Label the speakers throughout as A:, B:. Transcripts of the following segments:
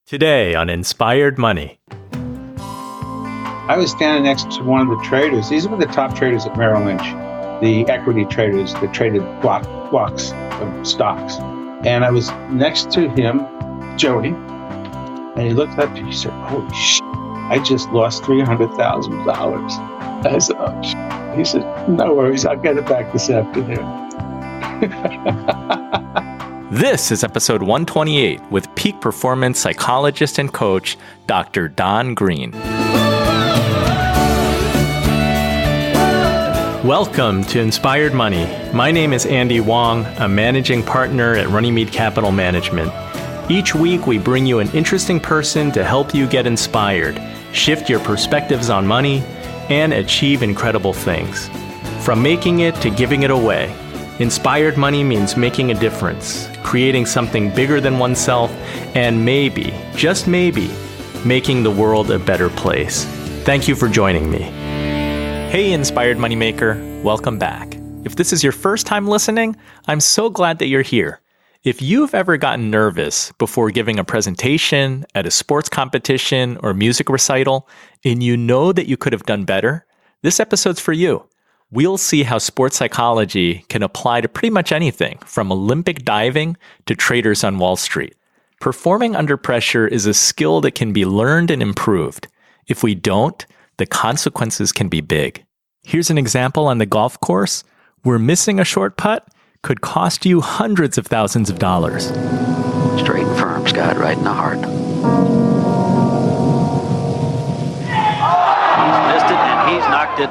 A: Today on Inspired Money.
B: I was standing next to one of the traders. These were the top traders at Merrill Lynch, the equity traders that traded blocks of stocks. And I was next to him, Joey, and he looked up and he said, "Holy shit, I just lost $300,000. I said, "Oh, shit." He said, "No worries, I'll get it back this afternoon."
A: This is episode 128 with peak performance psychologist and coach, Dr. Don Greene. Welcome to Inspired Money. My name is Andy Wong, a managing partner at Runnymede Capital Management. Each week, we bring you an interesting person to help you get inspired, shift your perspectives on money, and achieve incredible things. From making it to giving it away, Inspired Money means making a difference, creating something bigger than oneself, and maybe, just maybe, making the world a better place. Thank you for joining me. Hey, Inspired Moneymaker, welcome back. If this is your first time listening, I'm so glad that you're here. If you've ever gotten nervous before giving a presentation at a sports competition or music recital, and you know that you could have done better, this episode's for you. We'll see how sports psychology can apply to pretty much anything, from Olympic diving to traders on Wall Street. Performing under pressure is a skill that can be learned and improved. If we don't, the consequences can be big. Here's an example on the golf course where missing a short putt could cost you hundreds of thousands of dollars.
C: Straight and firm, Scott, right in the heart. He's missed it and he's knocked it.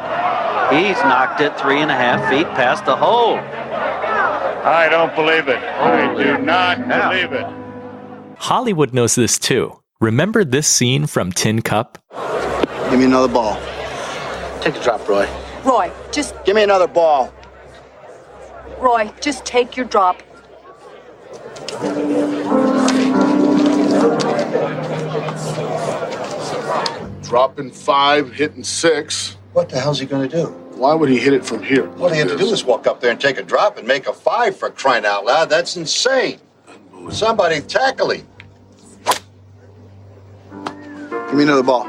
C: He's knocked it 3.5 feet past the hole.
D: I don't believe it. I do not believe it.
A: Hollywood knows this too. Remember this scene from Tin Cup?
E: Give me another ball.
C: Take a drop, Roy.
F: Roy, just...
E: Give me another ball.
F: Roy, just take your drop.
D: Dropping 5, hitting 6.
E: What the hell's he going to do?
D: Why would he hit it from here?
E: What he had to do is walk up there and take a drop and make a 5 for crying out loud. That's insane. Somebody tackle him. Give me another ball.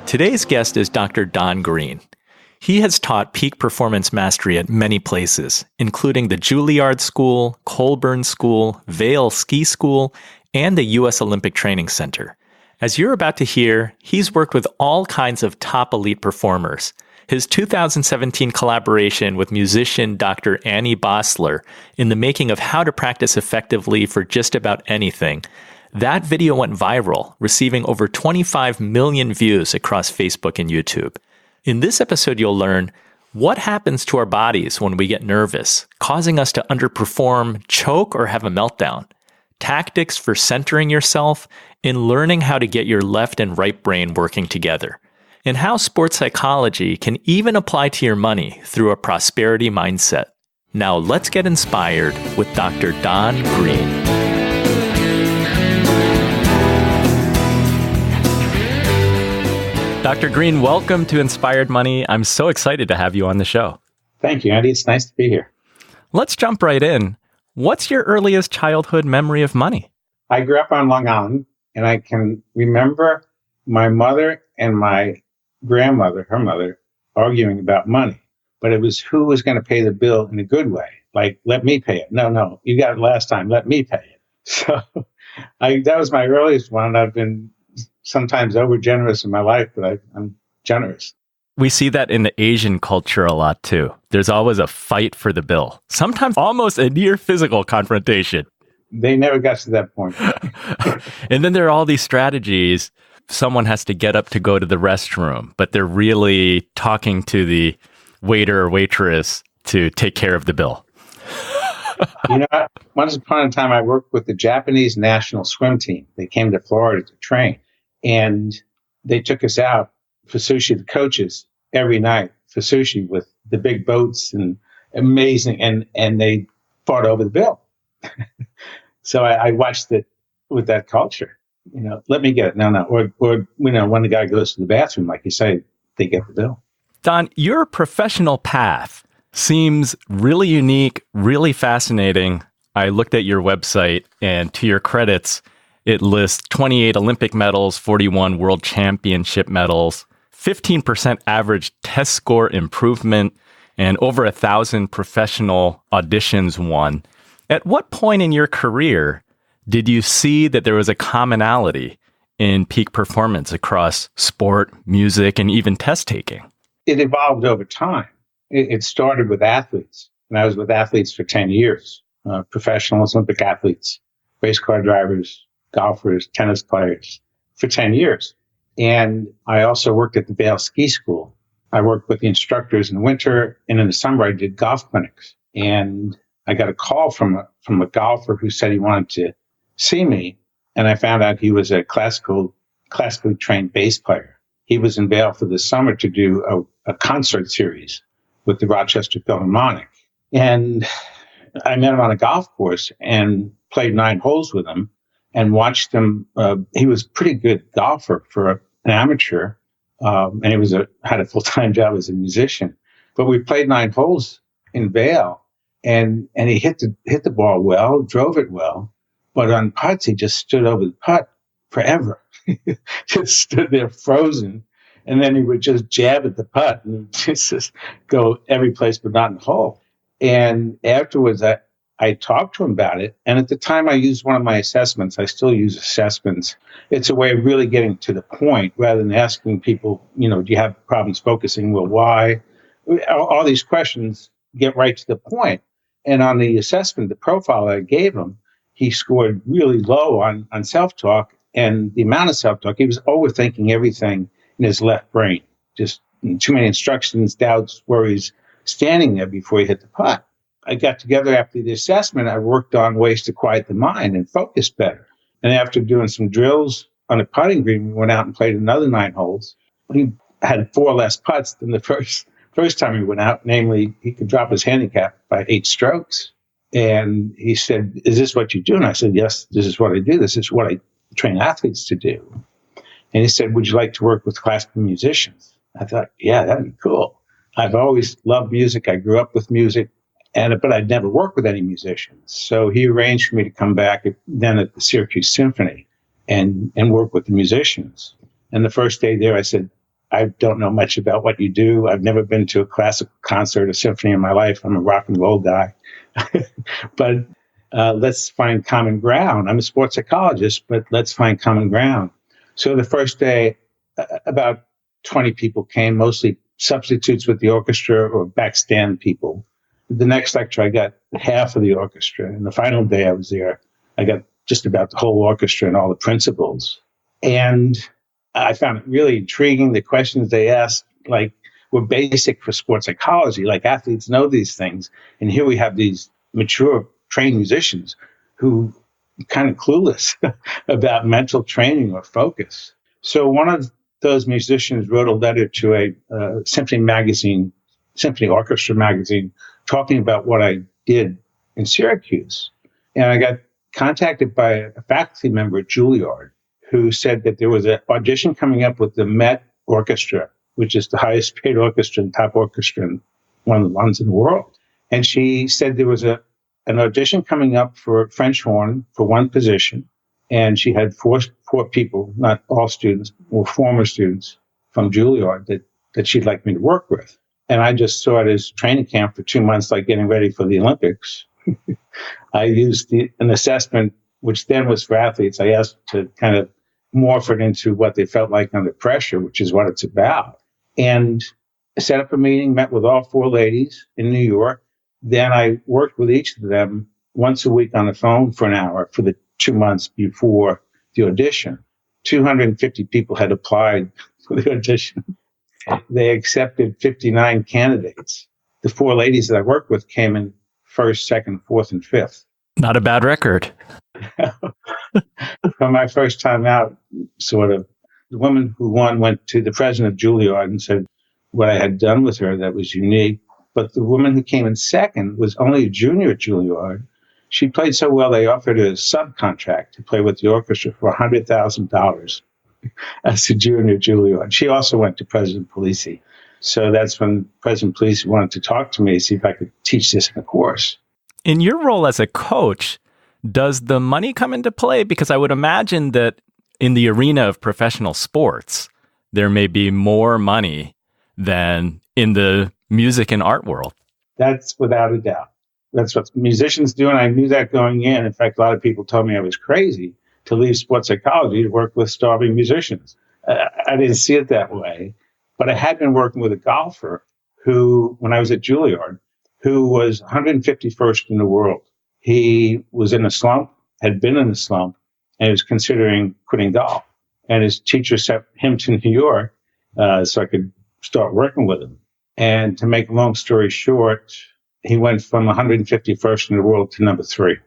A: Today's guest is Dr. Don Greene. He has taught peak performance mastery at many places, including the Juilliard School, Colburn School, Vail Ski School, and the U.S. Olympic Training Center. As you're about to hear, he's worked with all kinds of top elite performers. His 2017 collaboration with musician Dr. Annie Bosler in the making of how to practice effectively for just about anything. That video went viral, receiving over 25 million views across Facebook and YouTube. In this episode, you'll learn what happens to our bodies when we get nervous, causing us to underperform, choke, or have a meltdown, tactics for centering yourself, and learning how to get your left and right brain working together, and how sports psychology can even apply to your money through a prosperity mindset. Now let's get inspired with Dr. Don Greene. Dr. Greene, welcome to Inspired Money. I'm so excited to have you on the show.
B: Thank you, Andy. It's nice to be here.
A: Let's jump right in. What's your earliest childhood memory of money?
B: I grew up on Long Island, and I can remember my mother and my grandmother, her mother, arguing about money. But it was who was going to pay the bill in a good way. Like, let me pay it. No, you got it last time. Let me pay it. So that was my earliest one. I've been sometimes over generous in my life, but I'm generous.
A: We see that in the Asian culture a lot too. There's always a fight for the bill, sometimes almost a near physical confrontation.
B: They never got to that point.
A: And then there are all these strategies. Someone has to get up to go to the restroom, but they're really talking to the waiter or waitress to take care of the bill.
B: Once upon a time, I worked with the Japanese national swim team. They came to Florida to train, and they took us out for sushi, the coaches, every night for sushi with the big boats and amazing, and they fought over the bill. So I watched it with that culture. Let me get it. No. Or when the guy goes to the bathroom, like you say, they get the bill.
A: Don, your professional path seems really unique, really fascinating. I looked at your website, and to your credits, it lists 28 Olympic medals, 41 world championship medals, 15% average test score improvement, and over 1,000 professional auditions won. At what point in your career did you see that there was a commonality in peak performance across sport, music, and even test taking?
B: It evolved over time. It started with athletes, and I was with athletes for 10 years, professional Olympic athletes, race car drivers, golfers, tennis players, for 10 years. And I also worked at the Vail Ski School. I worked with the instructors in winter, and in the summer I did golf clinics. And I got a call from a golfer who said he wanted to see me, and I found out he was a classically trained bass player. He was in Vail for the summer to do a concert series with the Rochester Philharmonic. And I met him on a golf course and played 9 holes with him and watched him. He was a pretty good golfer for an amateur, and he had a full-time job as a musician. But we played 9 holes in Vail, and he hit the ball well, drove it well. But on putts, he just stood over the putt forever. Just stood there frozen. And then he would just jab at the putt and just go every place but not in the hole. And afterwards, I talked to him about it. And at the time, I used one of my assessments. I still use assessments. It's a way of really getting to the point rather than asking people, do you have problems focusing? Well, why? All these questions get right to the point. And on the assessment, the profile I gave him, he scored really low on self-talk. And the amount of self-talk, he was overthinking everything in his left brain. Just too many instructions, doubts, worries, standing there before he hit the putt. I got together after the assessment. I worked on ways to quiet the mind and focus better. And after doing some drills on a putting green, we went out and played another 9 holes. He had 4 less putts than the first time he went out. Namely, he could drop his handicap by 8 strokes. And he said, "Is this what you do?" And I said, "Yes, this is what I do. This is what I train athletes to do." And he said, "Would you like to work with classical musicians?" I thought, yeah, that'd be cool. I've always loved music. I grew up with music, but I'd never worked with any musicians. So he arranged for me to come back then at the Syracuse Symphony and work with the musicians. And the first day there, I said, "I don't know much about what you do. I've never been to a classical concert or symphony in my life. I'm a rock and roll guy. But let's find common ground. I'm a sports psychologist, but let's find common ground." So the first day, about 20 people came, mostly substitutes with the orchestra or backstand people. The next lecture, I got half of the orchestra. And the final day I was there, I got just about the whole orchestra and all the principals. And I found it really intriguing. The questions they asked, were basic for sports psychology. Athletes know these things. And here we have these mature, trained musicians who kind of clueless about mental training or focus. So one of those musicians wrote a letter to a symphony orchestra magazine, talking about what I did in Syracuse. And I got contacted by a faculty member at Juilliard who said that there was an audition coming up with the Met Orchestra, which is the highest paid orchestra and top orchestra, and one of the ones in the world. And she said there was an audition coming up for French horn for one position. And she had four people, not all students, or former students from Juilliard that she'd like me to work with. And I just saw it as training camp for 2 months, like getting ready for the Olympics. I used an assessment, which then was for athletes. I asked to kind of morph it into what they felt like under pressure, which is what it's about. And I set up a meeting, met with all 4 ladies in New York. Then I worked with each of them once a week on the phone for an hour for the 2 months before the audition. 250 people had applied for the audition. They accepted 59 candidates. The 4 ladies that I worked with came in first, second, fourth, and fifth.
A: Not a bad record.
B: For my first time out, sort of, the woman who won went to the president of Juilliard and said what I had done with her that was unique. But the woman who came in second was only a junior at Juilliard. She played so well, they offered her a subcontract to play with the orchestra for $100,000 as a junior at Juilliard. She also went to President Polisi. So that's when President Police wanted to talk to me, see if I could teach this in a course.
A: In your role as a coach, does the money come into play? Because I would imagine that in the arena of professional sports, there may be more money than in the music and art world.
B: That's without a doubt. That's what musicians do, and I knew that going in. In fact, a lot of people told me I was crazy to leave sports psychology to work with starving musicians. I didn't see it that way, but I had been working with a golfer who, when I was at Juilliard, who was 151st in the world. He was in a slump, had been in a slump, and was considering quitting golf. And his teacher sent him to New York so I could start working with him. And to make a long story short, he went from 151st in the world to number 3,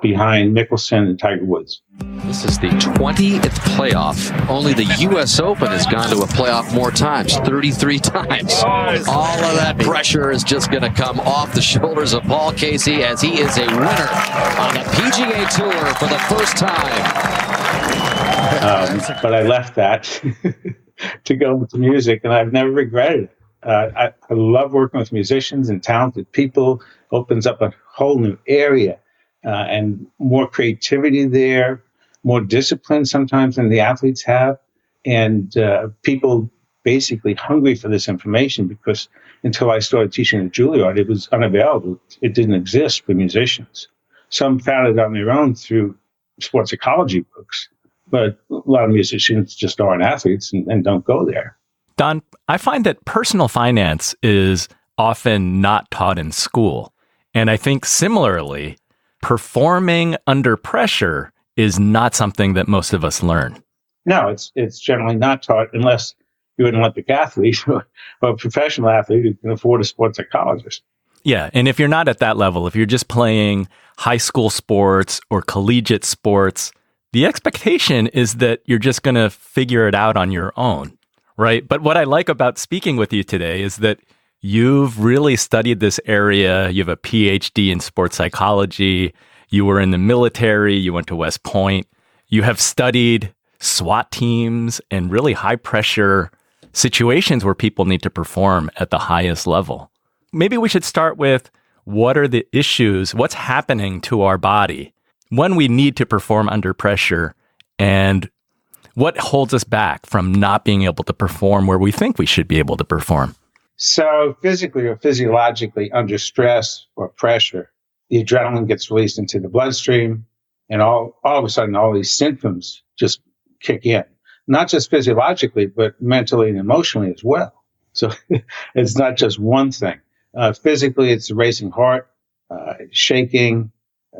B: behind Mickelson and Tiger Woods.
G: This is the 20th playoff. Only the U.S. Open has gone to a playoff more times, 33 times. All of that pressure is just going to come off the shoulders of Paul Casey as he is a winner on the PGA Tour for the first time.
B: But I left that to go into music, and I've never regretted it. I love working with musicians and talented people. Opens up a whole new area and more creativity there, more discipline sometimes than the athletes have, and people basically hungry for this information because until I started teaching at Juilliard, it was unavailable. It didn't exist for musicians. Some found it on their own through sports psychology books, but a lot of musicians just aren't athletes and don't go there.
A: Don, I find that personal finance is often not taught in school. And I think similarly, performing under pressure is not something that most of us learn.
B: No, it's generally not taught unless you're an Olympic athlete or a professional athlete who can afford a sports psychologist.
A: Yeah, and if you're not at that level, if you're just playing high school sports or collegiate sports, the expectation is that you're just going to figure it out on your own. Right. But what I like about speaking with you today is that you've really studied this area. You have a PhD in sports psychology. You were in the military. You went to West Point. You have studied SWAT teams and really high pressure situations where people need to perform at the highest level. Maybe we should start with what are the issues? What's happening to our body when we need to perform under pressure, and what holds us back from not being able to perform where we think we should be able to perform?
B: So physically or physiologically under stress or pressure, the adrenaline gets released into the bloodstream, and all of a sudden, all these symptoms just kick in, not just physiologically, but mentally and emotionally as well. So it's not just one thing. Physically, it's a racing heart, shaking,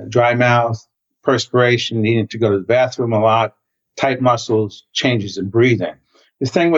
B: dry mouth, perspiration, needing to go to the bathroom a lot, tight muscles, changes in breathing. The thing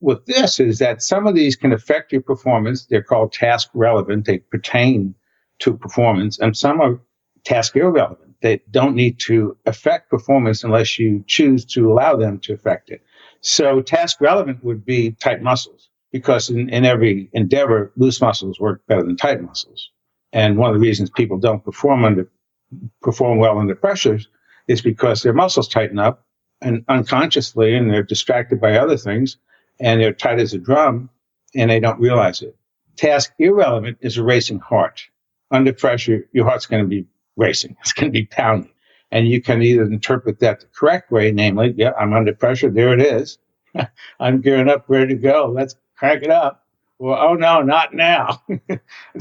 B: with this is that some of these can affect your performance. They're called task relevant. They pertain to performance, and some are task irrelevant. They don't need to affect performance unless you choose to allow them to affect it. So task relevant would be tight muscles, because in every endeavor, loose muscles work better than tight muscles. And one of the reasons people don't perform well under pressures is because their muscles tighten up and unconsciously, and they're distracted by other things, and they're tight as a drum, and they don't realize it. Task irrelevant is a racing heart. Under pressure, your heart's going to be racing. It's going to be pounding. And you can either interpret that the correct way, namely, yeah, I'm under pressure, there it is. I'm gearing up, ready to go. Let's crank it up. Or, oh no, not now.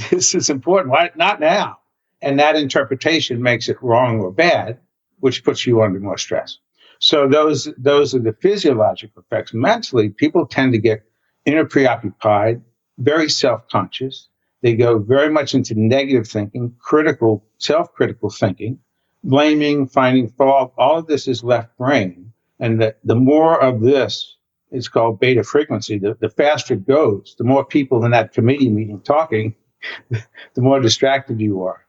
B: This is important. Why not now? And that interpretation makes it wrong or bad, which puts you under more stress. So those are the physiological effects. Mentally, people tend to get inner preoccupied, very self-conscious. They go very much into negative thinking, critical, self-critical thinking, blaming, finding fault. All of this is left brain. And the more of this, it's called beta frequency. The faster it goes, the more people in that committee meeting talking, the more distracted you are.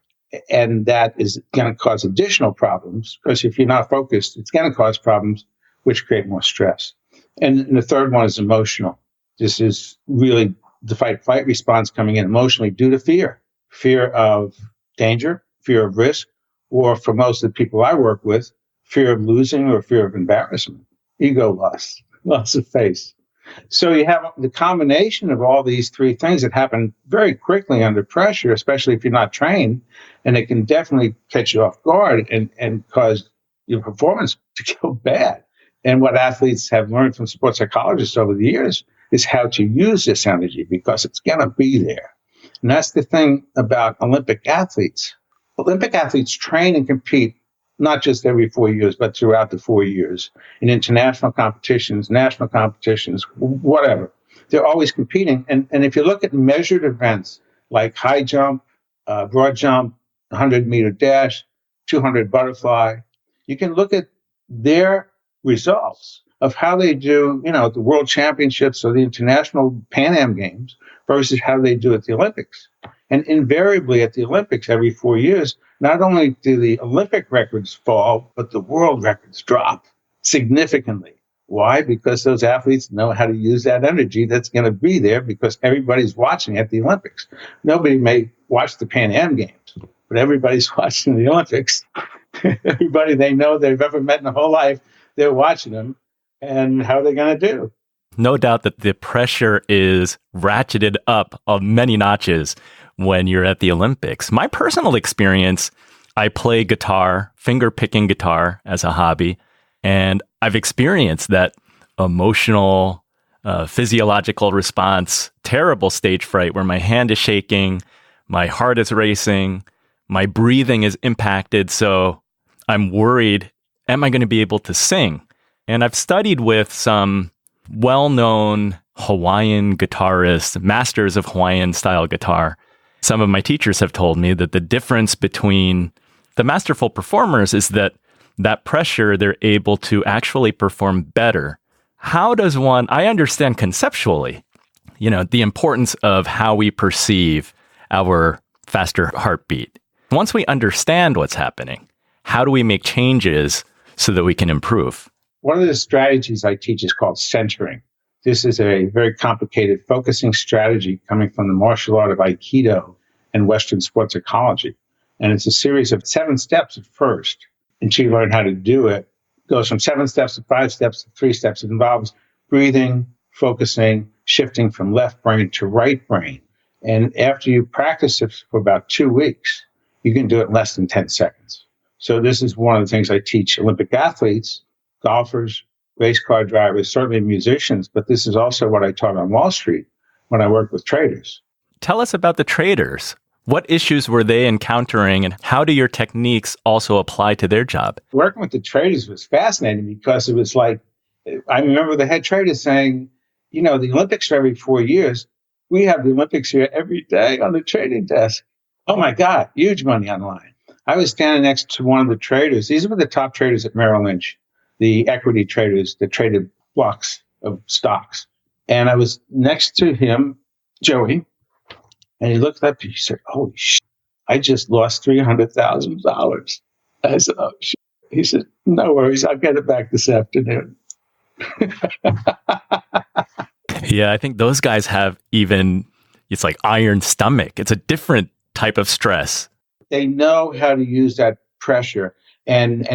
B: And that is going to cause additional problems, because if you're not focused, it's going to cause problems which create more stress. And the third one is emotional. This is really the fight-flight response coming in emotionally due to fear of danger, fear of risk, or for most of the people I work with, fear of losing or fear of embarrassment, ego loss of face. So you have the combination of all these three things that happen very quickly under pressure, especially if you're not trained, and it can definitely catch you off guard and cause your performance to go bad. And what athletes have learned from sports psychologists over the years is how to use this energy, because it's going to be there. And that's the thing about Olympic athletes. Olympic athletes train and compete not just every 4 years, but throughout the 4 years in international competitions, national competitions, whatever. They're always competing. And if you look at measured events like high jump, broad jump, 100-meter dash, 200 butterfly, you can look at their results of how they do, at the World Championships or the International Pan Am Games versus how they do at the Olympics. And invariably at the Olympics every 4 years, not only do the Olympic records fall, but the world records drop significantly. Why? Because those athletes know how to use that energy that's going to be there because everybody's watching at the Olympics. Nobody may watch the Pan Am Games, but everybody's watching the Olympics. Everybody they know they've ever met in their whole life, they're watching them. And how are they going to do?
A: No doubt that the pressure is ratcheted up of many notches when you're at the Olympics. My personal experience, I play guitar, finger-picking guitar as a hobby, and I've experienced that emotional, physiological response, terrible stage fright where my hand is shaking, my heart is racing, my breathing is impacted, so I'm worried, am I going to be able to sing? And I've studied with some well-known Hawaiian guitarists, masters of Hawaiian-style guitar. Some of my teachers have told me that the difference between the masterful performers is that pressure, they're able to actually perform better. How does one, I understand conceptually, the importance of how we perceive our faster heartbeat. Once we understand what's happening, how do we make changes so that we can improve?
B: One of the strategies I teach is called centering. This is a very complicated focusing strategy coming from the martial art of Aikido and Western sports psychology. And it's a series of 7 steps at first. Until you learn how to do it, it goes from 7 steps to 5 steps to 3 steps. It involves breathing, focusing, shifting from left brain to right brain. And after you practice it for about 2 weeks, you can do it in less than 10 seconds. So this is one of the things I teach Olympic athletes, golfers, race car drivers, certainly musicians, but this is also what I taught on Wall Street when I worked with traders.
A: Tell us about the traders. What issues were they encountering, and how do your techniques also apply to their job?
B: Working with the traders was fascinating because it was like, I remember the head trader saying, the Olympics are every 4 years. We have the Olympics here every day on the trading desk. Oh my God, huge money on the line. I was standing next to one of the traders. These were the top traders at Merrill Lynch, the equity traders that traded blocks of stocks. And I was next to him, Joey, and he looked up and he said, holy shit, I just lost $300,000. I said, oh shit. He said, no worries, I'll get it back this afternoon.
A: Yeah, I think those guys have it's like iron stomach. It's a different type of stress.
B: They know how to use that pressure. And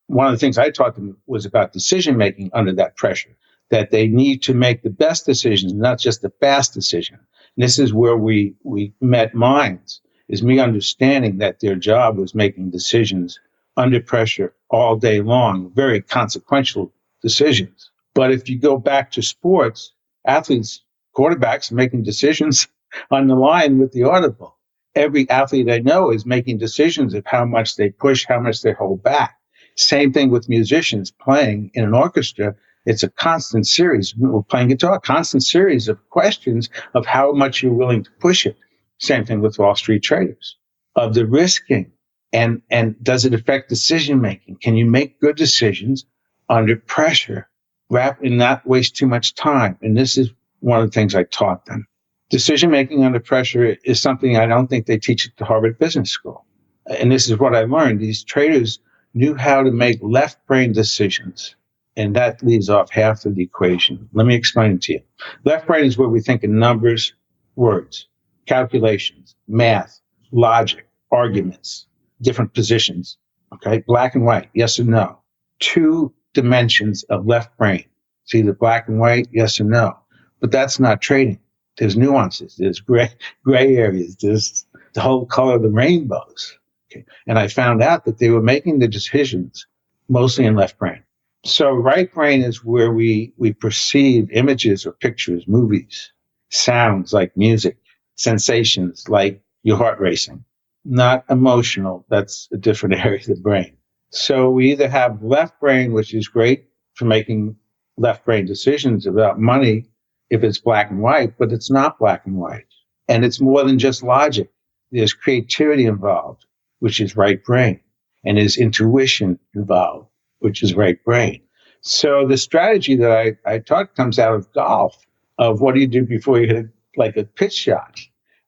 B: one of the things I taught them was about decision-making under that pressure, that they need to make the best decisions, not just the fast decision. And this is where we met minds, is me understanding that their job was making decisions under pressure all day long, very consequential decisions. But if you go back to sports, athletes, quarterbacks are making decisions on the line with the audible. Every athlete I know is making decisions of how much they push, how much they hold back. Same thing with musicians playing in an orchestra. It's a constant series. We're playing guitar, constant series of questions of how much you're willing to push it. Same thing with Wall Street traders, of the risking. And does it affect decision making? Can you make good decisions under pressure and not waste too much time? And this is one of the things I taught them. Decision making under pressure is something I don't think they teach at the Harvard Business School. And this is what I learned. These traders knew how to make left brain decisions. And that leaves off half of the equation. Let me explain it to you. Left brain is where we think in numbers, words, calculations, math, logic, arguments, different positions. Okay, black and white, yes or no. 2 dimensions of left brain. It's either black and white, yes or no. But that's not trading. There's nuances. There's gray areas. There's the whole color of the rainbows. Okay. And I found out that they were making the decisions mostly in left brain. So right brain is where we perceive images or pictures, movies, sounds like music, sensations like your heart racing. Not emotional. That's a different area of the brain. So we either have left brain, which is great for making left brain decisions about money if it's black and white, but it's not black and white. And it's more than just logic. There's creativity involved, which is right brain. And there's intuition involved, which is right brain. So the strategy that I taught comes out of golf, of what do you do before you hit like a pitch shot?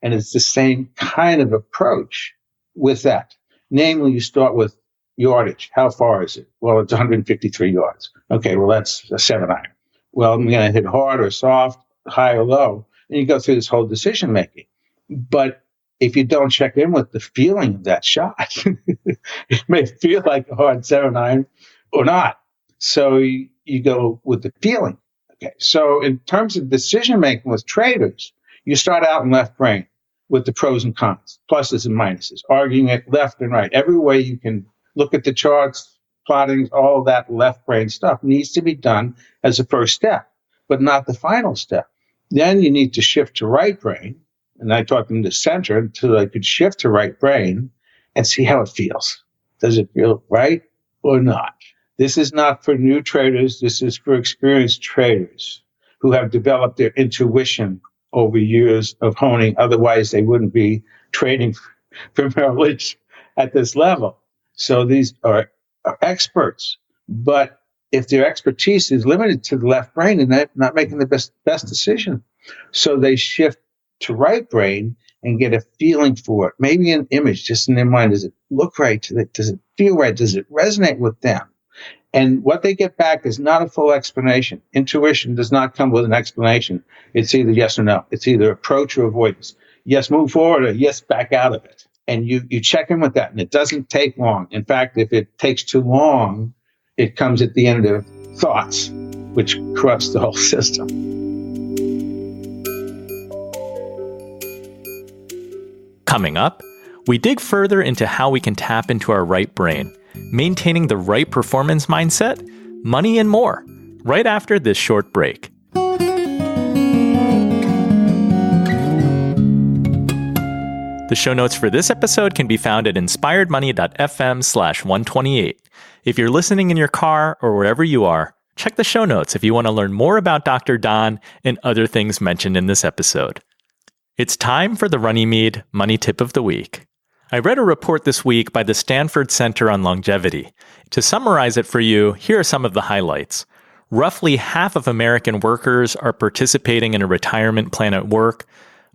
B: And it's the same kind of approach with that. Namely, you start with yardage. How far is it? Well, it's 153 yards. Okay, well, that's a 7-iron. Well, I'm going to hit hard or soft, high or low. And you go through this whole decision making. But if you don't check in with the feeling of that shot, it may feel like a hard 7-iron or not. So you go with the feeling. Okay, so in terms of decision making with traders, you start out in left brain with the pros and cons, pluses and minuses, arguing it left and right. Every way you can look at the charts, plotting, all of that left brain stuff needs to be done as a first step, but not the final step. Then you need to shift to right brain. And I taught them to center until I could shift to right brain and see how it feels. Does it feel right or not? This is not for new traders. This is for experienced traders who have developed their intuition over years of honing. Otherwise, they wouldn't be trading for Merrill Lynch at this level. So these are experts. But if their expertise is limited to the left brain, and they're not making the best decision. So they shift to right brain and get a feeling for it. Maybe an image just in their mind. Does it look right? Does it feel right? Does it resonate with them? And what they get back is not a full explanation. Intuition does not come with an explanation. It's either yes or no. It's either approach or avoidance. Yes, move forward, or yes, back out of it. And you check in with that, and it doesn't take long. In fact, if it takes too long, it comes at the end of thoughts, which corrupts the whole system.
A: Coming up, we dig further into how we can tap into our right brain, maintaining the right performance mindset, money, and more, right after this short break. The show notes for this episode can be found at inspiredmoney.fm/128. If you're listening in your car or wherever you are, check the show notes if you want to learn more about Dr. Don and other things mentioned in this episode. It's time for the Runnymede Money Tip of the Week. I read a report this week by the Stanford Center on Longevity. To summarize it for you, here are some of the highlights. Roughly half of American workers are participating in a retirement plan at work.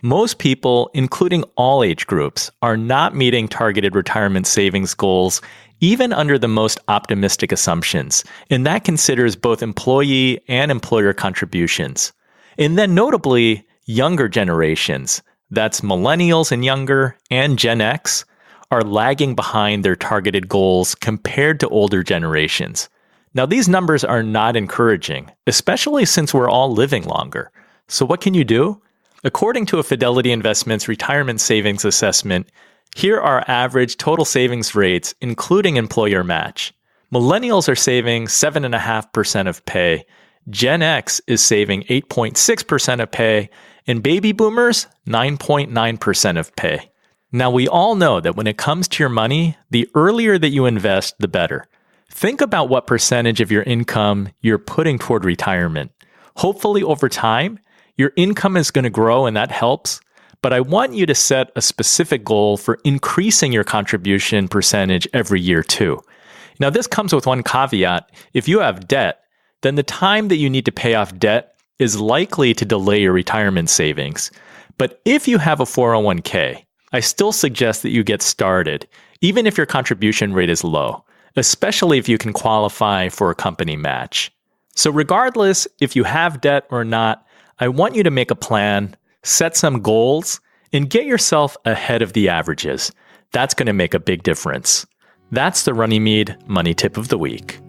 A: Most people, including all age groups, are not meeting targeted retirement savings goals, even under the most optimistic assumptions, and that considers both employee and employer contributions. And then notably, younger generations, that's millennials and younger, and Gen X, are lagging behind their targeted goals compared to older generations. Now, these numbers are not encouraging, especially since we're all living longer. So what can you do? According to a Fidelity Investments retirement savings assessment, here are average total savings rates, including employer match. Millennials are saving 7.5% of pay. Gen X is saving 8.6% of pay, and baby boomers, 9.9% of pay. Now, we all know that when it comes to your money, the earlier that you invest, the better. Think about what percentage of your income you're putting toward retirement. Hopefully, over time, your income is going to grow and that helps, but I want you to set a specific goal for increasing your contribution percentage every year too. Now, this comes with one caveat. If you have debt, then the time that you need to pay off debt is likely to delay your retirement savings. But if you have a 401k, I still suggest that you get started, even if your contribution rate is low, especially if you can qualify for a company match. So regardless if you have debt or not, I want you to make a plan, set some goals, and get yourself ahead of the averages. That's going to make a big difference. That's the Runnymede Money Tip of the Week.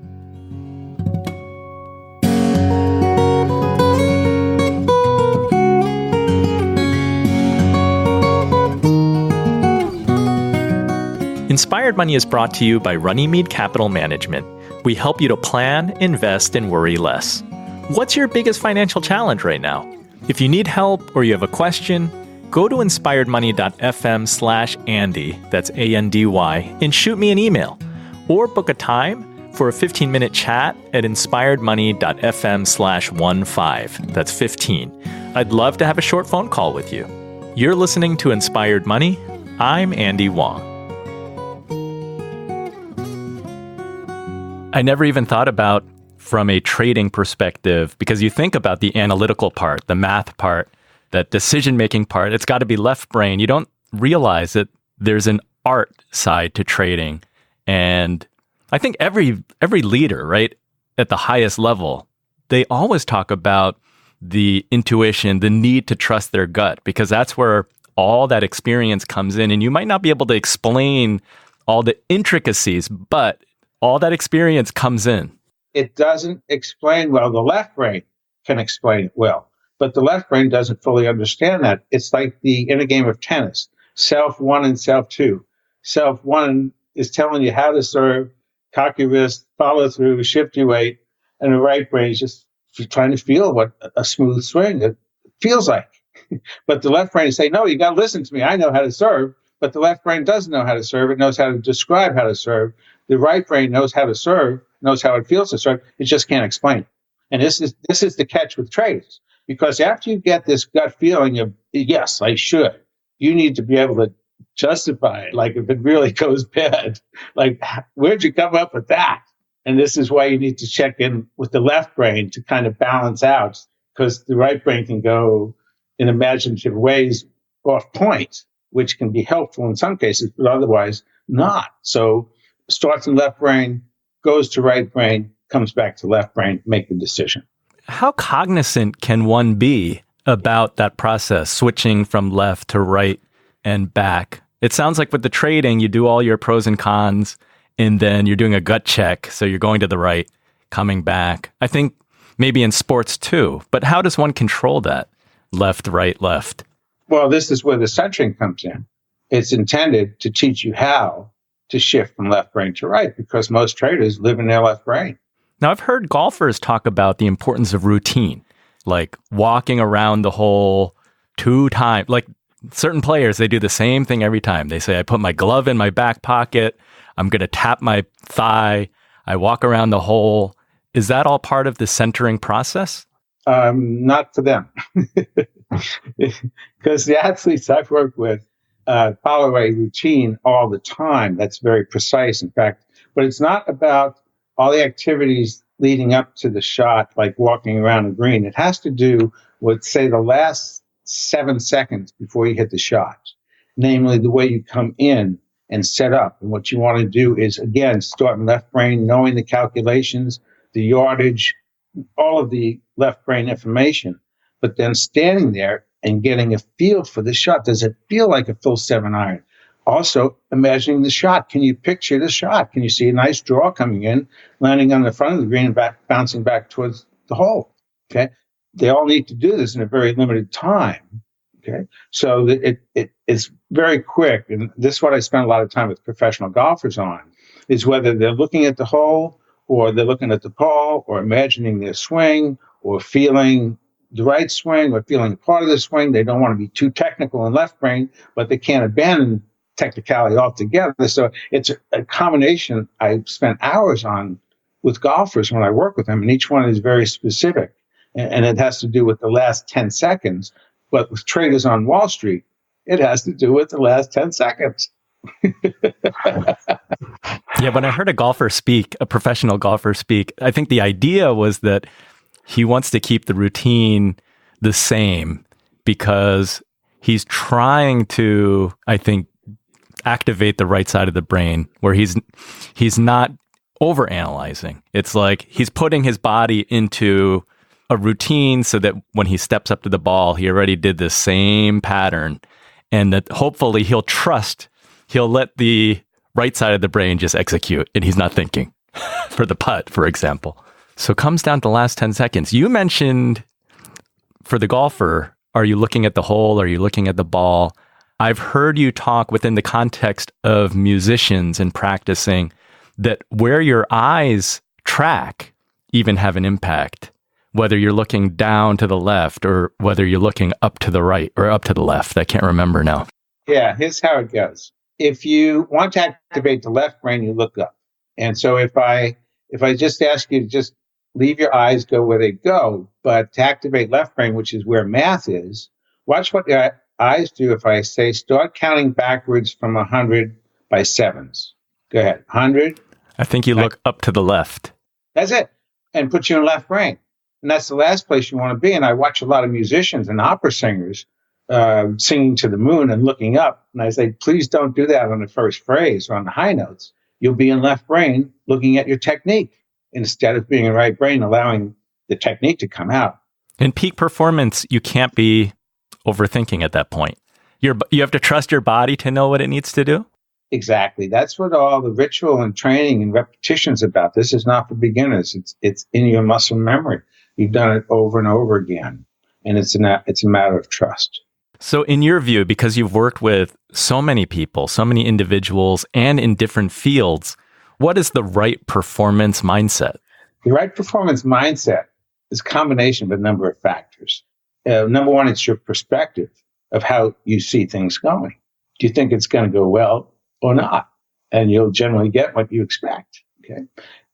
A: Inspired Money is brought to you by Runnymede Capital Management. We help you to plan, invest, and worry less. What's your biggest financial challenge right now? If you need help or you have a question, go to inspiredmoney.fm/Andy, that's ANDY, and shoot me an email. Or book a time for a 15-minute chat at inspiredmoney.fm/15, that's 15. I'd love to have a short phone call with you. You're listening to Inspired Money. I'm Andy Wong. I never even thought about from a trading perspective, because you think about the analytical part, the math part, that decision-making part, it's got to be left brain. You don't realize that there's an art side to trading. And I think every leader, right, at the highest level, they always talk about the intuition, the need to trust their gut, because that's where all that experience comes in. And you might not be able to explain all the intricacies, but all that experience comes in.
B: It doesn't explain well. The left brain can explain it well, but the left brain doesn't fully understand that. It's like in a game of tennis, self one and self two. Self one is telling you how to serve, cock your wrist, follow through, shift your weight, and the right brain is just trying to feel what a smooth swing it feels like. But the left brain is saying, no, you got to listen to me. I know how to serve. But the left brain doesn't know how to serve. It knows how to describe how to serve. The right brain knows how to serve, knows how it feels to serve. It just can't explain it. And this is the catch with traders. Because after you get this gut feeling of, yes, I should, you need to be able to justify it. Like if it really goes bad, like where'd you come up with that? And this is why you need to check in with the left brain to kind of balance out, because the right brain can go in imaginative ways off point, which can be helpful in some cases, but otherwise not. So starts in left brain, goes to right brain, comes back to left brain, make the decision.
A: How cognizant can one be about that process, switching from left to right and back? It sounds like with the trading, you do all your pros and cons, and then you're doing a gut check. So you're going to the right, coming back. I think maybe in sports too. But how does one control that? Left, right, left.
B: Well, this is where the centering comes in. It's intended to teach you how to shift from left brain to right, because most traders live in their left brain.
A: Now, I've heard golfers talk about the importance of routine, like walking around the hole 2 times. Like certain players, they do the same thing every time. They say, I put my glove in my back pocket. I'm going to tap my thigh. I walk around the hole. Is that all part of the centering process?
B: Not for them. Because the athletes I've worked with follow a routine all the time. That's very precise, in fact. But it's not about all the activities leading up to the shot, like walking around the green. It has to do with, say, the last 7 seconds before you hit the shot, namely the way you come in and set up. And what you want to do is, again, start in left brain, knowing the calculations, the yardage, all of the left brain information, but then standing there and getting a feel for the shot. Does it feel like a full 7-iron? Also, imagining the shot. Can you picture the shot? Can you see a nice draw coming in, landing on the front of the green and bouncing back towards the hole? Okay. They all need to do this in a very limited time. Okay. So it's very quick. And this is what I spend a lot of time with professional golfers on, is whether they're looking at the hole or they're looking at the ball or imagining their swing or feeling the right swing or feeling part of the swing. They don't want to be too technical in left brain, but they can't abandon technicality altogether. So it's a combination I spent hours on with golfers when I work with them, and each one is very specific. And it has to do with the last 10 seconds. But with traders on Wall Street, it has to do with the last 10 seconds.
A: Yeah, when I heard a professional golfer speak, I think the idea was that he wants to keep the routine the same because he's trying to, I think, activate the right side of the brain where he's not overanalyzing. It's like he's putting his body into a routine so that when he steps up to the ball, he already did the same pattern, and that hopefully he'll let the right side of the brain just execute and he's not thinking for the putt, for example. So it comes down to the last 10 seconds. You mentioned for the golfer, are you looking at the hole? Are you looking at the ball? I've heard you talk within the context of musicians and practicing that where your eyes track even have an impact, whether you're looking down to the left or whether you're looking up to the right or up to the left. I can't remember now.
B: Yeah, here's how it goes. If you want to activate the left brain, you look up. And so if I just ask you to just leave your eyes go where they go, but to activate left brain, which is where math is, watch what your eyes do if I say start counting backwards from 100 by sevens. Go ahead. 100.
A: I think you look up to the left.
B: That's it. And put you in left brain. And that's the last place you want to be. And I watch a lot of musicians and opera singers singing to the moon and looking up. And I say, please don't do that on the first phrase or on the high notes. You'll be in left brain looking at your technique instead of being in right brain, allowing the technique to come out.
A: In peak performance, you can't be overthinking at that point. You have to trust your body to know what it needs to do.
B: Exactly. That's what all the ritual and training and repetitions about. This is not for beginners. It's in your muscle memory. You've done it over and over again. And it's a matter of trust.
A: So in your view, because you've worked with so many people, so many individuals, and in different fields, what is the right performance mindset?
B: The right performance mindset is a combination of a number of factors. Number one, it's your perspective of how you see things going. Do you think it's going to go well or not? And you'll generally get what you expect. Okay.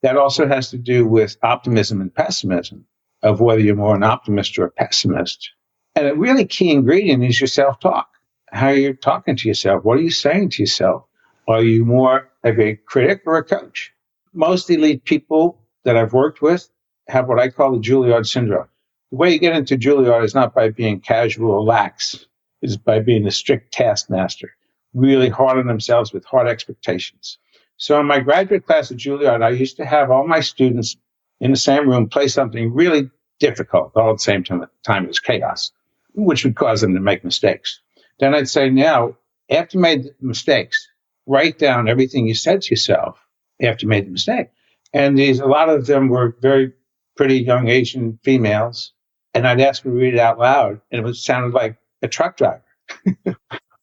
B: That also has to do with optimism and pessimism, of whether you're more an optimist or a pessimist. And a really key ingredient is your self-talk, how you're talking to yourself. What are you saying to yourself? Are you more of a critic or a coach? Most elite people that I've worked with have what I call the Juilliard syndrome. The way you get into Juilliard is not by being casual or lax. It's by being a strict taskmaster, really hard on themselves with hard expectations. So in my graduate class at Juilliard, I used to have all my students in the same room play something really difficult all at the same time. It was chaos, which would cause them to make mistakes. Then I'd say, now, after you made the mistakes, write down everything you said to yourself after you made the mistake. And a lot of them were very pretty young Asian females. And I'd ask them to read it out loud, and it sounded like a truck driver.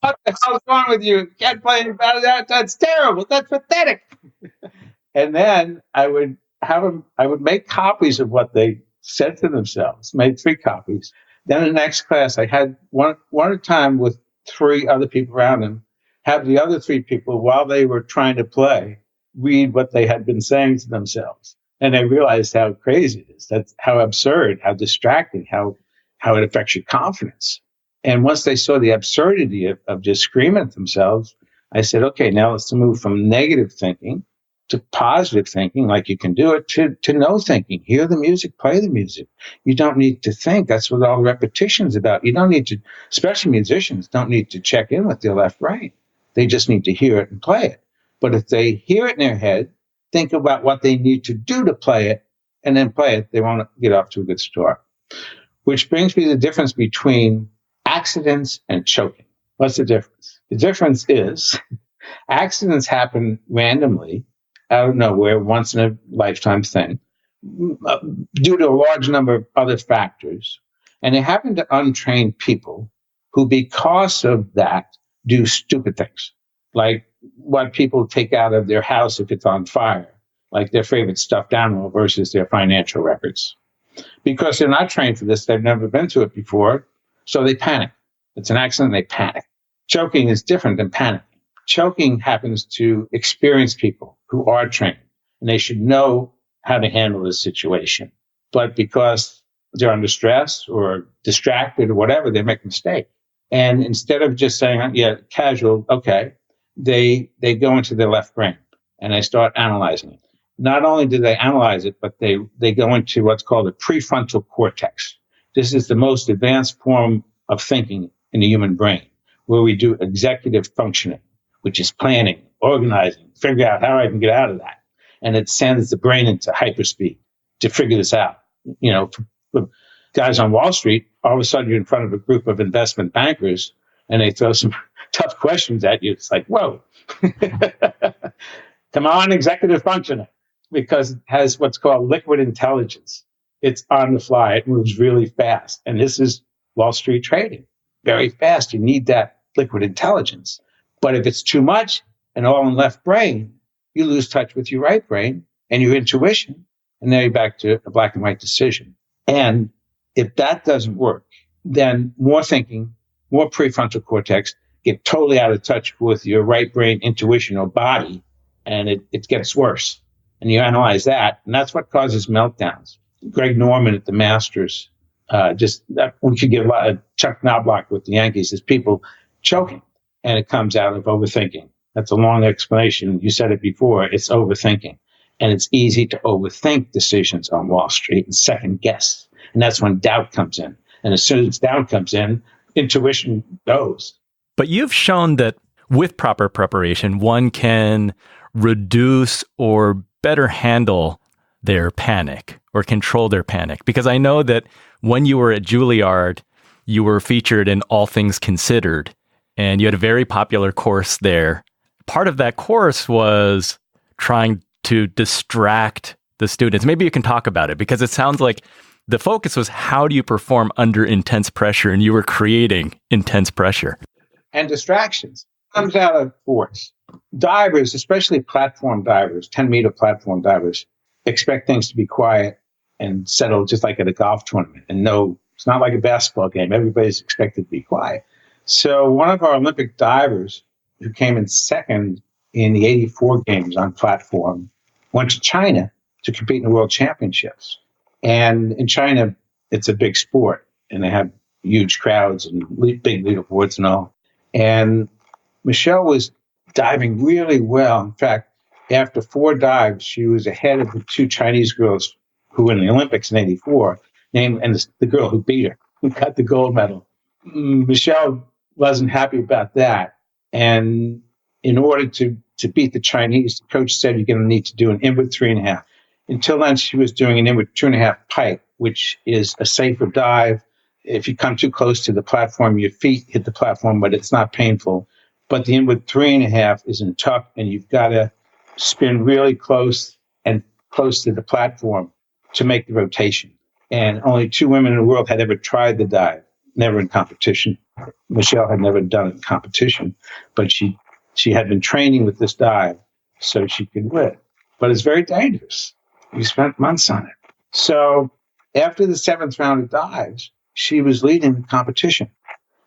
B: What the hell's wrong with you? You can't play any better than that. That's terrible. That's pathetic. And then I would make copies of what they said to themselves, made 3 copies. Then in the next class, I had one at a time with 3 other people around them, have the other 3 people, while they were trying to play, read what they had been saying to themselves. And they realized how crazy it is. That's how absurd, how distracting, how it affects your confidence. And once they saw the absurdity of just screaming at themselves, I said, okay, now let's move from negative thinking to positive thinking, like you can do it, to no thinking. Hear the music, play the music. You don't need to think. That's what all repetition's about. You don't need to, especially musicians, don't need to check in with their left brain. They just need to hear it and play it. But if they hear it in their head, think about what they need to do to play it, and then play it, they won't get off to a good start. Which brings me to the difference between accidents and choking. What's the difference? The difference is accidents happen randomly, out of nowhere, once in a lifetime thing, due to a large number of other factors. And they happen to untrained people who, because of that, do stupid things, like what people take out of their house if it's on fire, like their favorite stuffed animal versus their financial records. Because they're not trained for this, they've never been through it before, so they panic. It's an accident, they panic. Choking is different than panicking. Choking happens to experienced people who are trained, and they should know how to handle this situation. But because they're under stress or distracted or whatever, they make a mistake. And instead of just saying, yeah, casual, okay, they go into their left brain and they start analyzing it. Not only do they analyze it, but they go into what's called the prefrontal cortex. This is the most advanced form of thinking in the human brain, where we do executive functioning, which is planning, organizing, figure out how I can get out of that. And it sends the brain into hyperspeed to figure this out. You know, for guys on Wall Street, all of a sudden you're in front of a group of investment bankers and they throw some tough questions at you. It's like, whoa, come on, executive functioning, because it has what's called liquid intelligence. It's on the fly. It moves really fast. And this is Wall Street trading. Very fast. You need that liquid intelligence. But if it's too much and all in left brain, you lose touch with your right brain and your intuition, and then you're back to a black and white decision. And if that doesn't work, then more thinking, more prefrontal cortex, get totally out of touch with your right brain intuition or body, and it gets worse. And you analyze that, and that's what causes meltdowns. Greg Norman at the Masters, we could give a lot of Chuck Knoblauch with the Yankees, is people choking, and it comes out of overthinking. That's a long explanation. You said it before. It's overthinking. And it's easy to overthink decisions on Wall Street and second guess. And that's when doubt comes in. And as soon as doubt comes in, intuition goes.
A: But you've shown that with proper preparation, one can reduce or better handle their panic or control their panic. Because I know that when you were at Juilliard, you were featured in All Things Considered, and you had a very popular course there. Part of that course was trying to distract the students. Maybe you can talk about it, because it sounds like the focus was how do you perform under intense pressure, and you were creating intense pressure.
B: And distractions comes out of force. Divers, especially platform divers, 10-meter platform divers, expect things to be quiet and settle just like at a golf tournament. And no, it's not like a basketball game. Everybody's expected to be quiet. So one of our Olympic divers who came in second in the 84 games on platform went to China to compete in the World Championships. And in China, it's a big sport, and they have huge crowds and big leaderboards and all. And Michele was diving really well. In fact, after 4 dives, she was ahead of the 2 Chinese girls who were in the Olympics in 84, and the girl who beat her, who got the gold medal. Michele wasn't happy about that. And in order to beat the Chinese, the coach said you're going to need to do an inward 3.5. Until then, she was doing an inward 2.5 pike, which is a safer dive. If you come too close to the platform, your feet hit the platform, but it's not painful. But the inward 3.5 isn't tough, and you've got to spin really close to the platform to make the rotation. And only 2 women in the world had ever tried the dive, never in competition. Michele had never done it in competition, but she had been training with this dive so she could win. But it's very dangerous. We spent months on it. So after the 7th round of dives, she was leading the competition.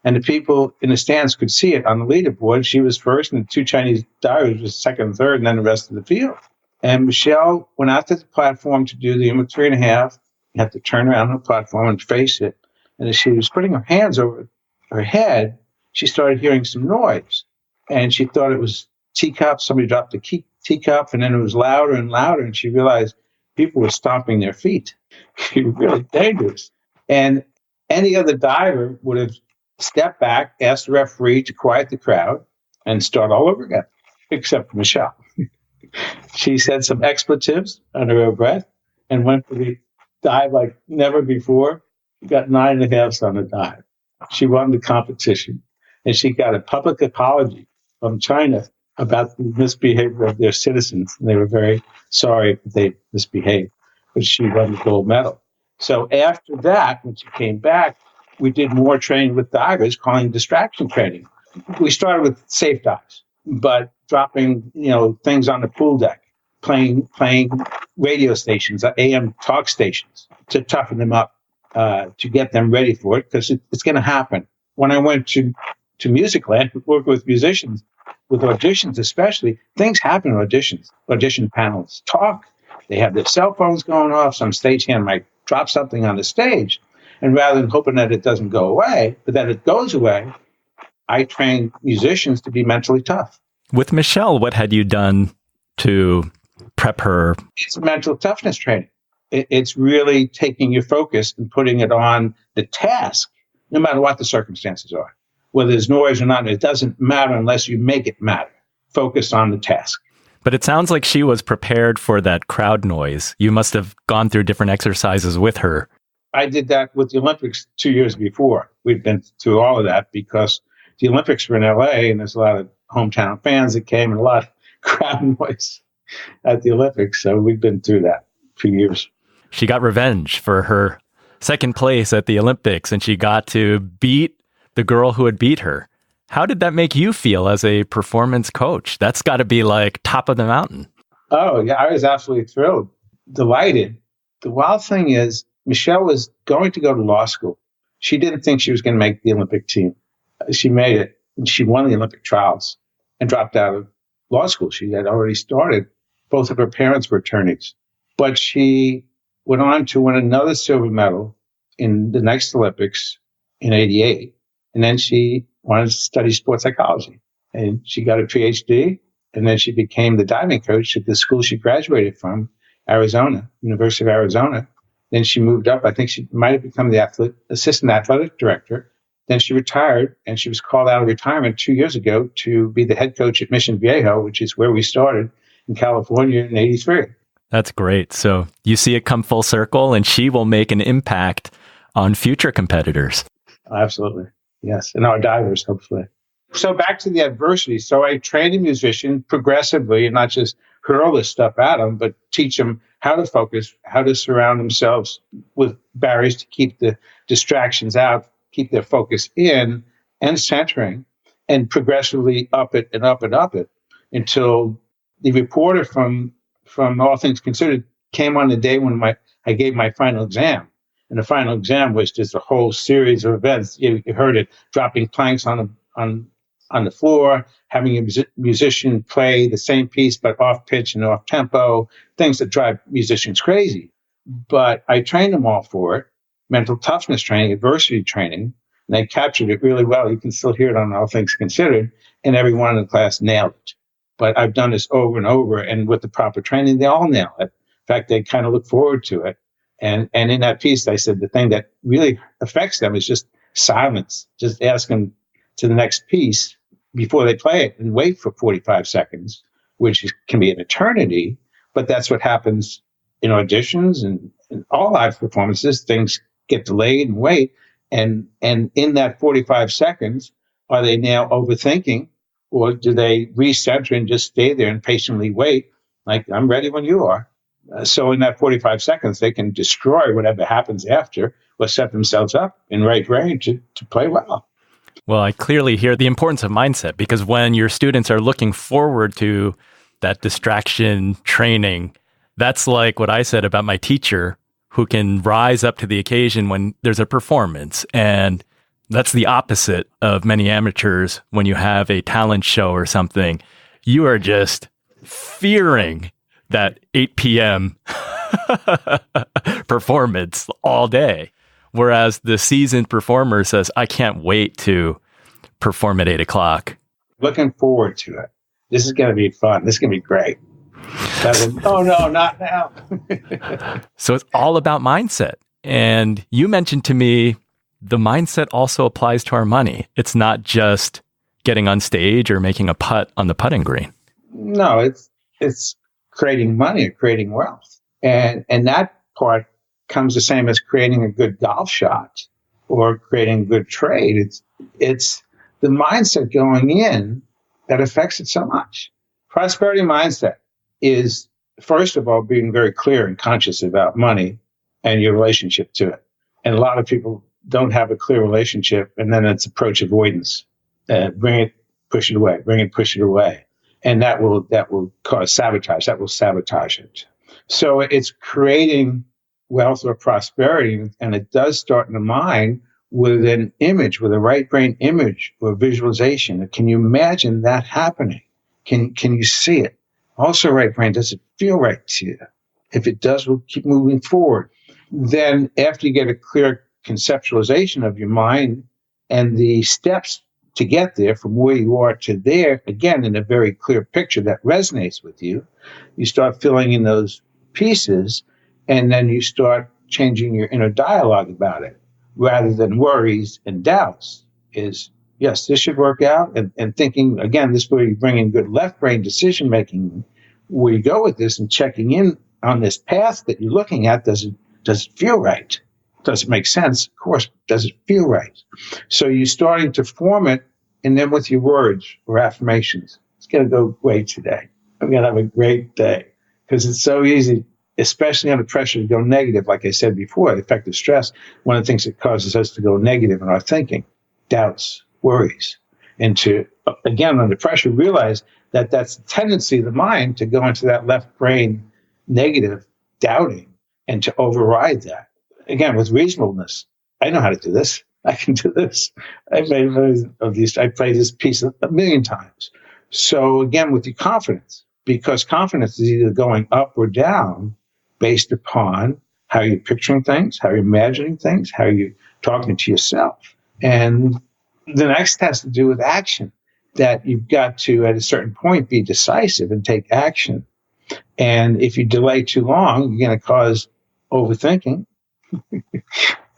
B: And the people in the stands could see it on the leaderboard. She was first, and the 2 Chinese divers was second and third, and then the rest of the field. And Michele went out to the platform to do the inward 3.5. You have to turn around on the platform and face it. And as she was putting her hands over her head, she started hearing some noise. And she thought it was teacups. Somebody dropped a teacup, and then it was louder and louder. And she realized people were stomping their feet. It was really dangerous. And any other diver would have stepped back, asked the referee to quiet the crowd, and start all over again, except for Michele. She said some expletives under her breath and went for the dive like never before. Got 9.5s on the dive. She won the competition, and she got a public apology from China about the misbehavior of their citizens. And they were very sorry that they misbehaved, but she won the gold medal. So after that, when she came back, we did more training with divers, calling it distraction training. We started with safe dives, but dropping, things on the pool deck, playing radio stations, AM talk stations to toughen them up, to get them ready for it, because it's going to happen. When I went to Musicland, working with musicians, with auditions especially, things happen in auditions. Audition panels talk. They have their cell phones going off. Some stagehand might drop something on the stage. And rather than hoping that it doesn't go away, but that it goes away, I train musicians to be mentally tough.
A: With Michele, what had you done to prep her?
B: It's mental toughness training. It's really taking your focus and putting it on the task, no matter what the circumstances are. Whether there's noise or not, it doesn't matter unless you make it matter. Focus on the task.
A: But it sounds like she was prepared for that crowd noise. You must have gone through different exercises with her.
B: I did that with the Olympics 2 years before. We've been through all of that because the Olympics were in LA, and there's a lot of hometown fans that came and a lot of crowd noise at the Olympics. So we've been through that for years.
A: She got revenge for her second place at the Olympics, and she got to beat the girl who had beat her. How did that make you feel as a performance coach? That's got to be like top of the mountain.
B: Oh, yeah, I was absolutely thrilled, delighted. The wild thing is, Michele was going to go to law school. She didn't think she was going to make the Olympic team. She made it. And she won the Olympic trials and dropped out of law school. She had already started. Both of her parents were attorneys. But she went on to win another silver medal in the next Olympics in '88. And then she wanted to study sports psychology. And she got a PhD. And then she became the diving coach at the school she graduated from, Arizona, University of Arizona. Then she moved up. I think she might have become the assistant athletic director. Then she retired, and she was called out of retirement 2 years ago to be the head coach at Mission Viejo, which is where we started in California in '83.
A: That's great. So you see it come full circle, and she will make an impact on future competitors.
B: Absolutely. Yes. And our divers, hopefully. So back to the adversity. So I trained a musician progressively and not just hurl this stuff at them, but teach them how to focus, how to surround themselves with barriers to keep the distractions out, keep their focus in and centering, and progressively up it and up and up it until the reporter from All Things Considered came on the day when I gave my final exam. And the final exam was just a whole series of events. You heard it, dropping planks on the floor, having a musician play the same piece but off pitch and off tempo, things that drive musicians crazy. But I trained them all for it. Mental toughness training, adversity training, and they captured it really well. You can still hear it on All Things Considered, and everyone in the class nailed it. But I've done this over and over, and with the proper training, they all nail it. In fact, they kind of look forward to it. And in that piece, I said the thing that really affects them is just silence. Just ask them to the next piece before they play it and wait for 45 seconds, which can be an eternity, but that's what happens in auditions and all live performances. Things get delayed and wait. And in that 45 seconds, are they now overthinking, or do they recenter and just stay there and patiently wait? Like, I'm ready when you are. So in that 45 seconds, they can destroy whatever happens after or set themselves up in right range to play well.
A: Well, I clearly hear the importance of mindset, because when your students are looking forward to that distraction training, that's like what I said about my teacher, who can rise up to the occasion when there's a performance. And that's the opposite of many amateurs. When you have a talent show or something, you are just fearing that 8 p.m. performance all day. Whereas the seasoned performer says, I can't wait to perform at 8 o'clock.
B: Looking forward to it. This is going to be fun. This is going to be great. Oh, no, not now.
A: So it's all about mindset. And you mentioned to me, the mindset also applies to our money. It's not just getting on stage or making a putt on the putting green.
B: No, it's creating money or creating wealth. And that part comes the same as creating a good golf shot or creating a good trade. It's the mindset going in that affects it so much. Prosperity mindset is, first of all, being very clear and conscious about money and your relationship to it. And a lot of people don't have a clear relationship, and then it's approach avoidance. Bring it, push it away, bring it, push it away. And that will cause sabotage. That will sabotage it. So it's creating wealth or prosperity, and it does start in the mind with an image, with a right brain image or visualization. Can you imagine that happening? Can you see it? Also, right brain, does it feel right to you? If it does, we'll keep moving forward. Then after you get a clear conceptualization of your mind and the steps to get there from where you are to there, again, in a very clear picture that resonates with you, you start filling in those pieces, and then you start changing your inner dialogue about it rather than worries and doubts. Is, yes, this should work out. And thinking, again, this is where you bring in good left brain decision making, where you go with this and checking in on this path that you're looking at. Does it feel right? Does it make sense? Of course. Does it feel right? So you're starting to form it, and then with your words or affirmations, it's going to go great today. I'm going to have a great day, because it's so easy, especially under pressure, to go negative. Like I said before, effective stress, one of the things that causes us to go negative in our thinking, doubts, worries. and to, again, under pressure, realize that that's the tendency of the mind to go into that left brain negative doubting and to override that. Again, with reasonableness. I know how to do this. I can do this. I played this piece a million times. So again, with your confidence, because confidence is either going up or down based upon how you're picturing things, how you're imagining things, how you're talking to yourself. And the next has to do with action, that you've got to, at a certain point, be decisive and take action. And if you delay too long, you're going to cause overthinking.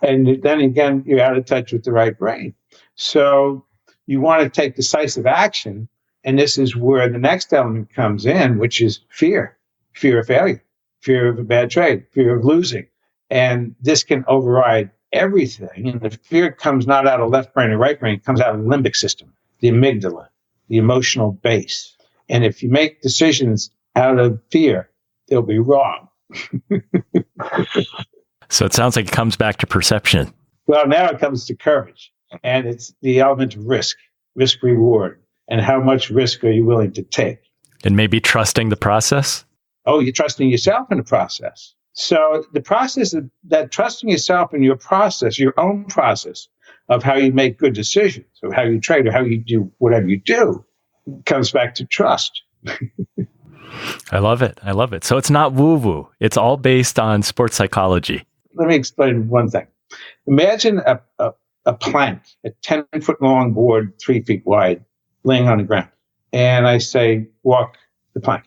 B: And then again, you're out of touch with the right brain. So you want to take decisive action. And this is where the next element comes in, which is fear of failure, fear of a bad trade, fear of losing. And this can override everything. And the fear comes not out of left brain or right brain, it comes out of the limbic system, the amygdala, the emotional base. And if you make decisions out of fear, they'll be wrong.
A: So it sounds like it comes back to perception.
B: Well, now it comes to courage. And it's the element of risk reward. And how much risk are you willing to take?
A: And maybe trusting the process?
B: Oh, you're trusting yourself in the process. So the process of that, trusting yourself in your process, your own process of how you make good decisions, or how you trade, or how you do whatever you do, comes back to trust.
A: I love it. I love it. So it's not woo-woo. It's all based on sports psychology.
B: Let me explain one thing. Imagine a plank, a 10-foot long board, 3 feet wide, laying on the ground. And I say, walk the plank.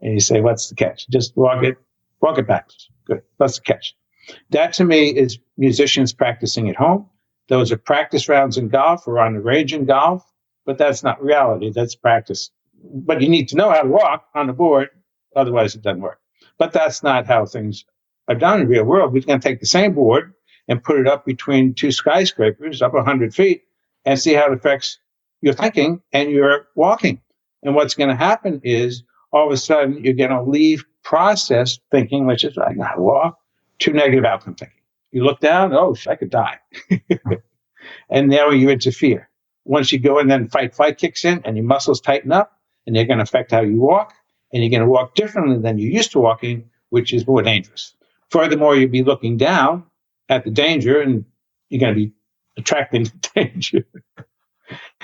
B: And you say, what's the catch? Just walk it backwards. Good. What's the catch? That to me is musicians practicing at home. Those are practice rounds in golf or on the range in golf, but that's not reality. That's practice. But you need to know how to walk on the board. Otherwise it doesn't work. But that's not how things are done in the real world. We're going to take the same board and put it up between two skyscrapers up 100 feet and see how it affects your thinking and your walking. And what's going to happen is all of a sudden you're going to leave process thinking, which is I got to walk, to negative outcome thinking. You look down, oh, I could die. And now you interfere. Once you go and then fight kicks in and your muscles tighten up and they're going to affect how you walk, and you're going to walk differently than you used to walking, which is more dangerous. Furthermore, you'll be looking down at the danger and you're going to be attracting the danger.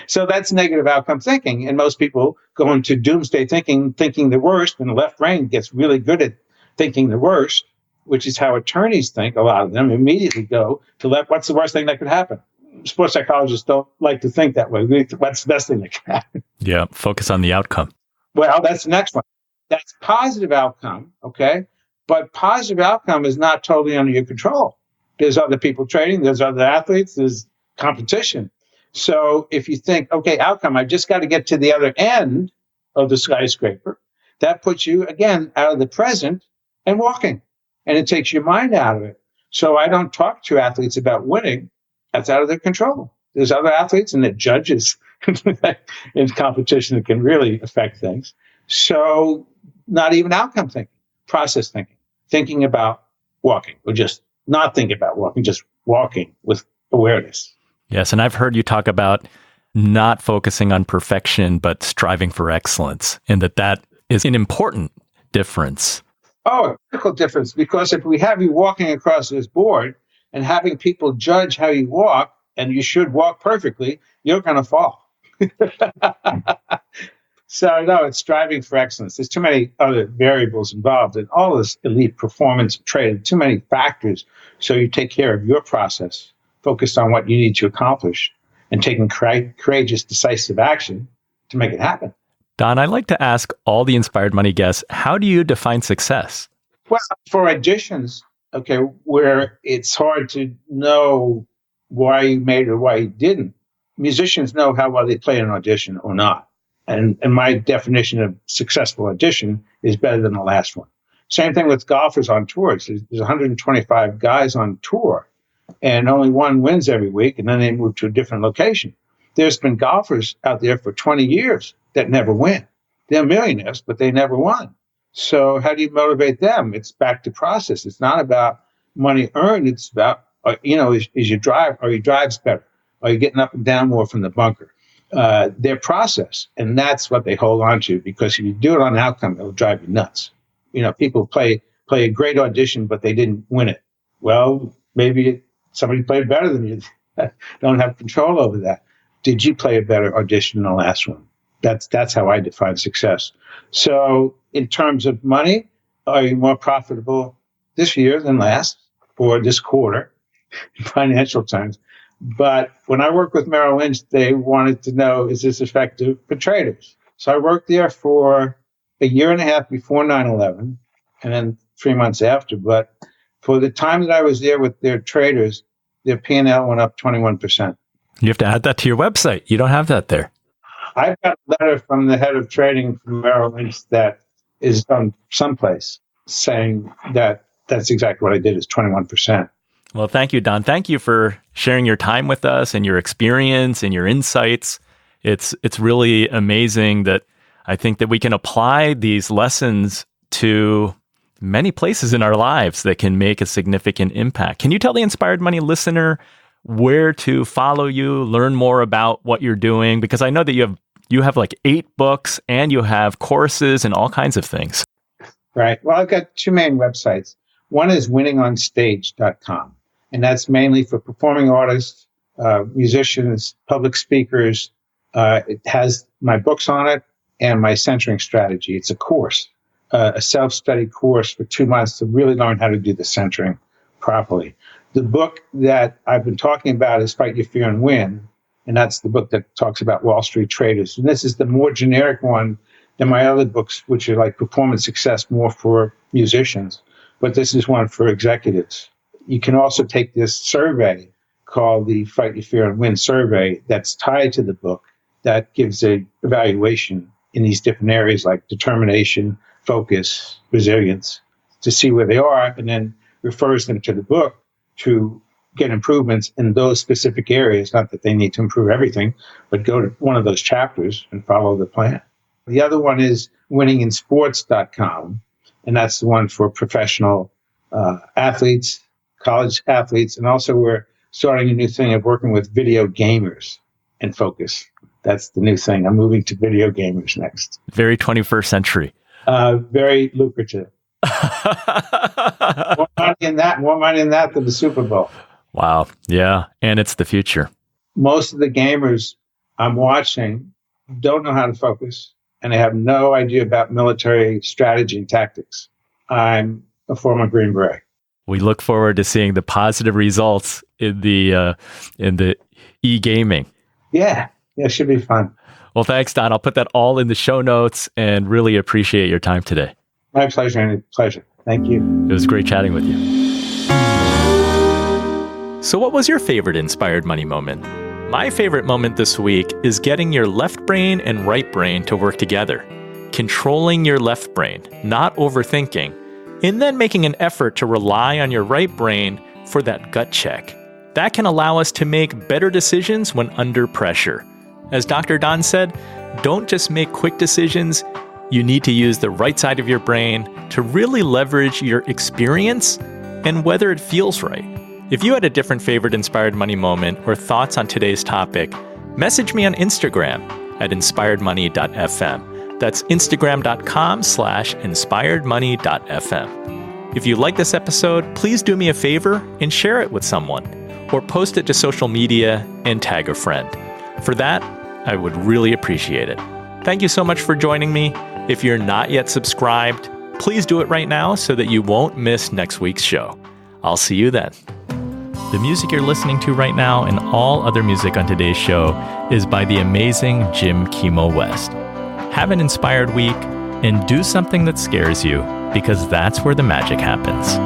B: So that's negative outcome thinking. And most people go into doomsday thinking the worst, and the left brain gets really good at thinking the worst, which is how attorneys think. A lot of them immediately go to what's the worst thing that could happen? Sports psychologists don't like to think that way. What's the best thing that can happen?
A: Yeah, focus on the outcome.
B: Well, that's the next one. That's positive outcome, okay? But positive outcome is not totally under your control. There's other people trading, there's other athletes, there's competition. So if you think, okay, outcome, I just got to get to the other end of the skyscraper, that puts you, again, out of the present and walking. And it takes your mind out of it. So I don't talk to athletes about winning. That's out of their control. There's other athletes and the judges in competition that can really affect things. So not even outcome thinking, process thinking about walking, or just not thinking about walking, just walking with awareness.
A: Yes, and I've heard you talk about not focusing on perfection, but striving for excellence, and that is an important difference.
B: Oh, a critical difference, because if we have you walking across this board and having people judge how you walk, and you should walk perfectly, you're going to fall. So, no, it's striving for excellence. There's too many other variables involved in all this elite performance trade, too many factors. So you take care of your process, focused on what you need to accomplish, and taking courageous, decisive action to make it happen.
A: Don, I'd like to ask all the Inspired Money guests, how do you define success?
B: Well, for auditions, okay, where it's hard to know why you made it or why you didn't, musicians know how well they play an audition or not. And my definition of successful audition is better than the last one. Same thing with golfers on tours. There's 125 guys on tour, and only one wins every week, and then they move to a different location. There's been golfers out there for 20 years that never win. They're millionaires, but they never won. So how do you motivate them? It's back to process. It's not about money earned. It's about, is your drive, are your drives better? Are you getting up and down more from the bunker? their process. And that's what they hold on to, because if you do it on outcome, it'll drive you nuts. People play a great audition, but they didn't win it. Well, maybe somebody played better than you. Don't have control over that. Did you play a better audition than the last one? That's how I define success. So in terms of money, are you more profitable this year than last, or this quarter in financial terms? But when I worked with Merrill Lynch, they wanted to know, is this effective for traders? So I worked there for a year and a half before 9/11 and then 3 months after. But for the time that I was there with their traders, their P&L went up 21%.
A: You have to add that to your website. You don't have that there.
B: I've got a letter from the head of trading from Merrill Lynch that is on someplace saying that that's exactly what I did, is 21%.
A: Well, thank you, Don. Thank you for sharing your time with us and your experience and your insights. It's really amazing that I think that we can apply these lessons to many places in our lives that can make a significant impact. Can you tell the Inspired Money listener where to follow you, learn more about what you're doing? Because I know that you have like 8 books and you have courses and all kinds of things.
B: Right. Well, I've got 2 main websites. One is winningonstage.com, and that's mainly for performing artists, musicians, public speakers. It has my books on it and my centering strategy. It's a course, a self-study course for 2 months to really learn how to do the centering properly. The book that I've been talking about is Fight Your Fear and Win, and that's the book that talks about Wall Street traders. And this is the more generic one than my other books, which are like performance success, more for musicians. But this is one for executives. You can also take this survey called the Fight Your Fear and Win survey that's tied to the book that gives a evaluation in these different areas like determination, focus, resilience, to see where they are, and then refers them to the book to get improvements in those specific areas. Not that they need to improve everything, but go to one of those chapters and follow the plan. The other one is winninginsports.com, and that's the one for professional athletes, college athletes, and also we're starting a new thing of working with video gamers and focus. That's the new thing. I'm moving to video gamers next.
A: Very 21st century.
B: Very lucrative. More money in that than the Super Bowl.
A: Wow. Yeah. And it's the future.
B: Most of the gamers I'm watching don't know how to focus, and they have no idea about military strategy and tactics. I'm a former Green Beret.
A: We look forward to seeing the positive results in the e-gaming.
B: Yeah, it should be fun.
A: Well, thanks, Don. I'll put that all in the show notes and really appreciate your time today.
B: My pleasure, Andy. Pleasure. Thank you.
A: It was great chatting with you. So what was your favorite Inspired Money moment? My favorite moment this week is getting your left brain and right brain to work together. Controlling your left brain, not overthinking, and then making an effort to rely on your right brain for that gut check. That can allow us to make better decisions when under pressure. As Dr. Don said, don't just make quick decisions. You need to use the right side of your brain to really leverage your experience and whether it feels right. If you had a different favorite Inspired Money moment or thoughts on today's topic, message me on Instagram at inspiredmoney.fm. That's instagram.com/inspiredmoney.fm. If you like this episode, please do me a favor and share it with someone, or post it to social media and tag a friend. For that, I would really appreciate it. Thank you so much for joining me. If you're not yet subscribed, please do it right now so that you won't miss next week's show. I'll see you then. The music you're listening to right now and all other music on today's show is by the amazing Jim Kimo West. Have an inspired week and do something that scares you, because that's where the magic happens.